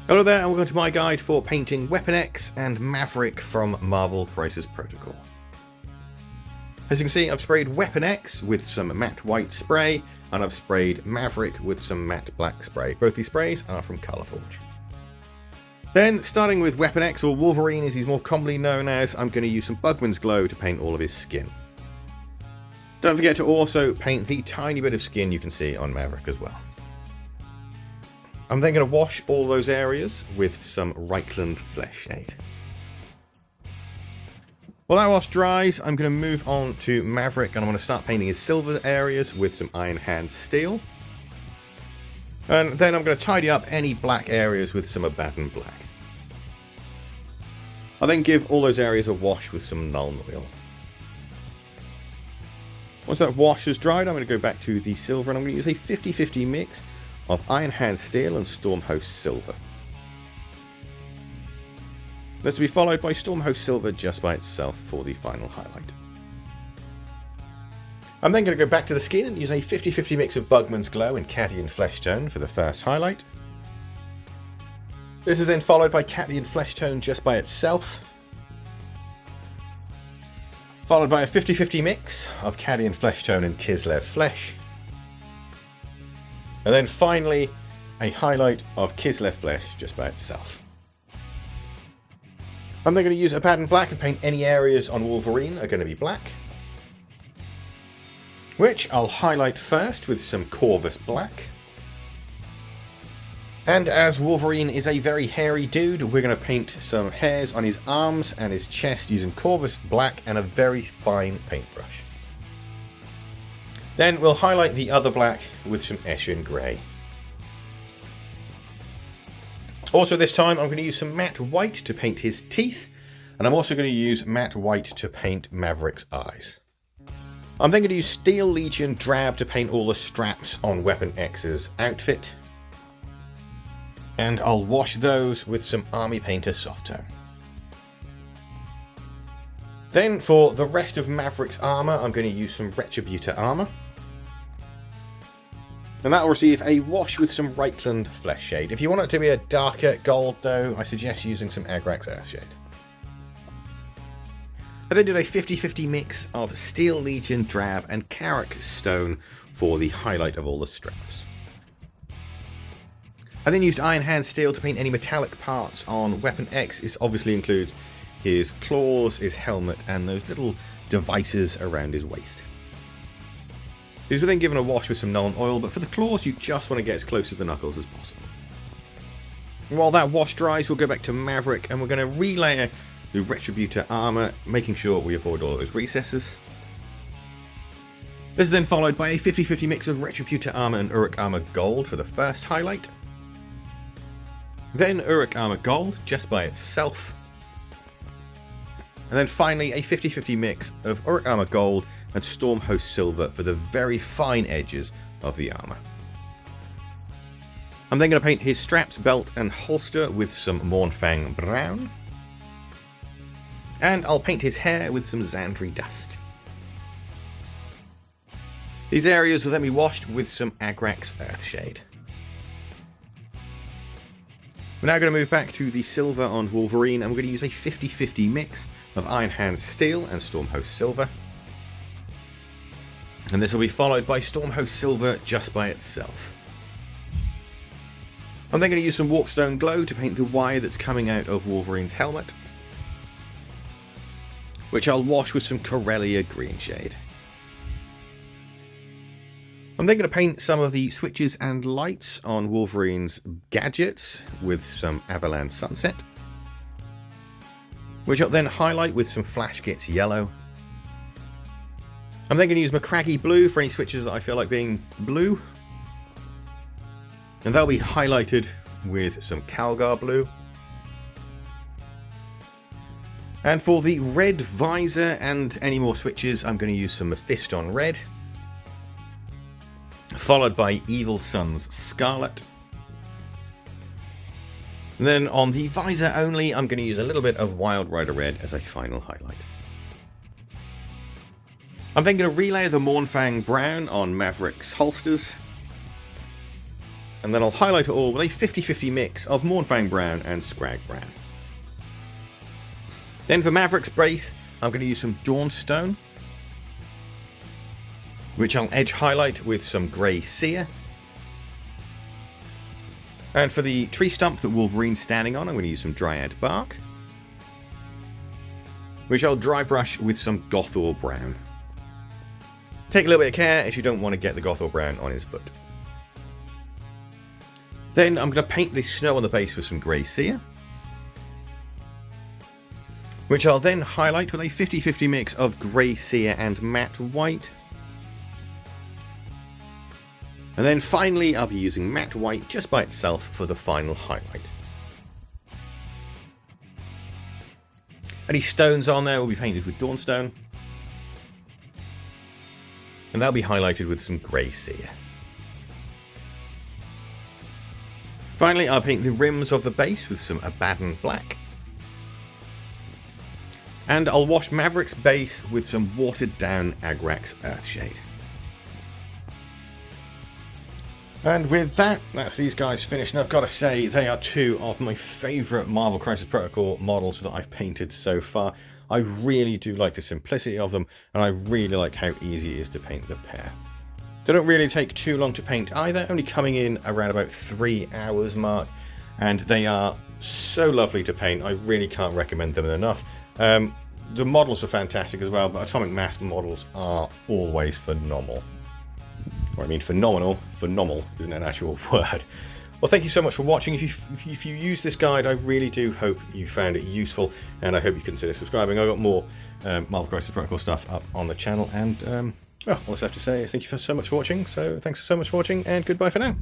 Hello there, and welcome to my guide for painting Weapon X and Maverick from Marvel Crisis Protocol. As you can see, I've sprayed Weapon X with some matte white spray, and I've sprayed Maverick with some matte black spray. Both these sprays are from Colourforge. Then, starting with Weapon X, or Wolverine as he's more commonly known as, I'm going to use some Bugman's Glow to paint all of his skin. Don't forget to also paint the tiny bit of skin you can see on Maverick as well. I'm then going to wash all those areas with some Reichland Flesh Shade. While that wash dries, I'm going to move on to Maverick, and I'm going to start painting his silver areas with some Iron Hand Steel. And then I'm going to tidy up any black areas with some Abaddon Black. I'll then give all those areas a wash with some Nuln Oil. Once that wash has dried, I'm going to go back to the silver, and I'm going to use a 50-50 mix of Iron Hand Steel and Stormhost Silver. This will be followed by Stormhost Silver just by itself for the final highlight. I'm then going to go back to the skin and use a 50-50 mix of Bugman's Glow and Cadian Flesh Tone for the first highlight. This is then followed by Cadian Flesh Tone just by itself, followed by a 50-50 mix of Cadian Flesh Tone and Kislev Flesh. And then finally, a highlight of Kislev Flesh just by itself. I'm then going to use Abaddon Black and paint any areas on Wolverine are going to be black, which I'll highlight first with some Corvus Black. And as Wolverine is a very hairy dude, we're going to paint some hairs on his arms and his chest using Corvus Black and a very fine paintbrush. Then we'll highlight the other black with some Eshin Grey. Also this time I'm going to use some matte white to paint his teeth, and I'm also going to use matte white to paint Maverick's eyes. I'm then going to use Steel Legion Drab to paint all the straps on Weapon X's outfit, and I'll wash those with some Army Painter Soft Tone. Then for the rest of Maverick's armour, I'm going to use some Retributor Armour. And that will receive a wash with some Reichland Flesh Shade. If you want it to be a darker gold though, I suggest using some Agrax Earthshade. I then did a 50-50 mix of Steel Legion Drab and Karak Stone for the highlight of all the straps. I then used Iron Hand Steel to paint any metallic parts on Weapon X. This obviously includes his claws, his helmet, and those little devices around his waist. These were then given a wash with some Nuln Oil, but for the claws you just want to get as close to the knuckles as possible. While that wash dries, we'll go back to Maverick and we're going to relayer the Retributor armour, making sure we avoid all those recesses. This is then followed by a 50-50 mix of Retributor armour and Uruk Armour Gold for the first highlight. Then Uruk Armour Gold just by itself. And then finally a 50-50 mix of Uruk Armour Gold and Stormhost Silver for the very fine edges of the armour. I'm then going to paint his straps, belt and holster with some Mournfang Brown. And I'll paint his hair with some Xandri Dust. These areas will then be washed with some Agrax Earthshade. We're now going to move back to the silver on Wolverine, and we're going to use a 50-50 mix of Iron Hand Steel and Stormhost Silver. And this will be followed by Stormhost Silver just by itself. I'm then going to use some Warpstone Glow to paint the wire that's coming out of Wolverine's helmet, which I'll wash with some Corellia Green Shade. I'm then going to paint some of the switches and lights on Wolverine's gadgets with some Avalanche Sunset, which I'll then highlight with some Flash Kits Yellow. I'm then going to use Macragge Blue for any switches that I feel like being blue. And they'll be highlighted with some Calgar Blue. And for the red visor and any more switches, I'm going to use some Mephiston Red, followed by Evil Sun's Scarlet. And then on the visor only, I'm going to use a little bit of Wild Rider Red as a final highlight. I'm then going to relayer the Mournfang Brown on Maverick's holsters. And then I'll highlight it all with a 50-50 mix of Mournfang Brown and Scrag Brown. Then for Maverick's base, I'm going to use some Dawnstone, which I'll edge highlight with some Grey Seer. And for the tree stump that Wolverine's standing on, I'm going to use some Dryad Bark, which I'll dry brush with some Gothor Brown. Take a little bit of care if you don't want to get the Gothor Brown on his foot. Then I'm going to paint the snow on the base with some Grey Seer, which I'll then highlight with a 50-50 mix of Grey Seer and Matte White. And then finally I'll be using Matte White just by itself for the final highlight. Any stones on there will be painted with Dawnstone, and they'll be highlighted with some Grey Seer. Finally, I'll paint the rims of the base with some Abaddon Black. And I'll wash Maverick's base with some watered down Agrax Earthshade. And with that, that's these guys finished. And I've got to say, they are two of my favourite Marvel Crisis Protocol models that I've painted so far. I really do like the simplicity of them, and I really like how easy it is to paint the pair. They don't really take too long to paint either, only coming in around about 3 hours mark, and they are so lovely to paint. I really can't recommend them enough. The models are fantastic as well, but Atomic Mass models are always phenomenal. Or I mean phenomenal. Phenomenal isn't an actual word. Well, thank you so much for watching. If you use this guide, I really do hope you found it useful, and I hope you consider subscribing. I've got more Marvel Crisis Protocol stuff up on the channel, and well, all I have to say is thank you so much for watching. So thanks so much for watching, and goodbye for now.